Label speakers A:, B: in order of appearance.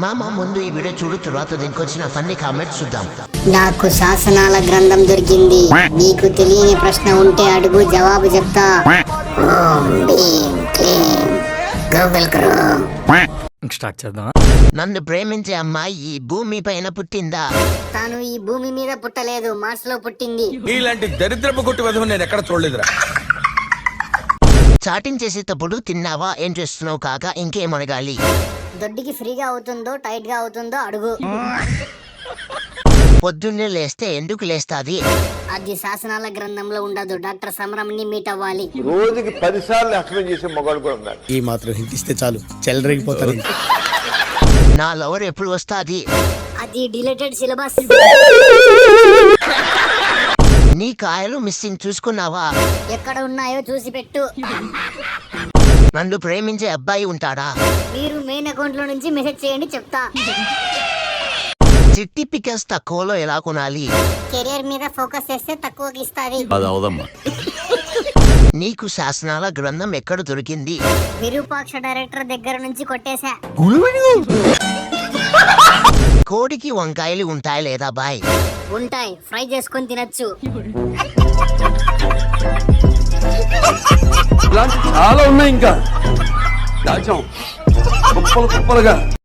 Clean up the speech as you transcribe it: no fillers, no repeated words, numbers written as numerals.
A: మామ ముందు ఈ వీడియో చూడు, తర్వాత దీనికి వచ్చిన ఫన్నీ కామెంట్స్ చూద్దాం.
B: నాకు శాసనాల గ్రంథం దొరికింది. నీకు తెలియని ప్రశ్న ఉంటే అడుగు, జవాబు చెప్తా. ఓం భీం క్లీం గూగుల్ క్రోమ్.
C: స్టార్ట్ చేద్దాం.
A: నన్ను ప్రేమించే అమ్మాయి ఈ భూమి పైన పుట్టిందా?
B: తాను ఈ భూమి మీద పుట్టలేదు, మార్స్ లో పుట్టింది.
D: ఇలాంటి దరిద్రపు కొట్టి వధువు నేను ఎక్కడ చూడలేదురా.
A: చాటింగ్ చేసేటప్పుడు తిన్నావా, ఏం చేస్తున్నావు కాక, ఇంకేం అడగాలి?
B: దొడ్డికి ఫ్రీగా అవుతుందో టైట్ గా అవుతుందో అడుగు.
A: పొద్దున్నే లేస్తే ఎందుకు లేస్తాది?
B: అది శాసనాల గ్రంథంలో ఉండదు. డాక్టర్ సమరంని మీట్ అవ్వాలి.
E: రోజుకి 10 సార్లు ఎక్స్ప్లెయిన్ చేసే మొగాడు కూడా ఉన్నారు.
C: ఈ మాత్రం హింట్ ఇస్తే చాలు, చెలరేగిపోతారు.
A: నా లవర్ ఎప్పుడు వస్తాది?
B: అది డిలేటెడ్ సిలబస్.
A: నీ కాయలు మిస్సింగ్ చూసుకున్నావా?
B: ఎక్కడ ఉన్నాయో చూసి పెట్టు.
A: నన్ను ప్రేమించే అబ్బాయి ఉంటాడా?
B: మీరు మెయిన్ అకౌంట్ లో నుంచి మెసేజ్ చేయండి, చెప్తా.
A: చిట్టి పికల్స్ తక్కువలో ఎలా కొనాలి?
B: కెరియర్ మీద ఫోకస్ చేస్తే తక్కువకి ఇస్తాది.
A: నీకు శాసనాల గ్రంథం ఎక్కడ దొరికింది?
B: విరూపాక్ష డైరెక్టర్ దగ్గర నుంచి కొట్టేశా.
A: కోడికి వంకాయలు ఉంటాయి లేదా బాయ్?
B: ఉంటాయి, ఫ్రై చేసుకొని తినచ్చు.
E: ఇలాంటి చాలా ఉన్నాయి. ఇంకా దాచాం కుప్పలు కుప్పలుగా.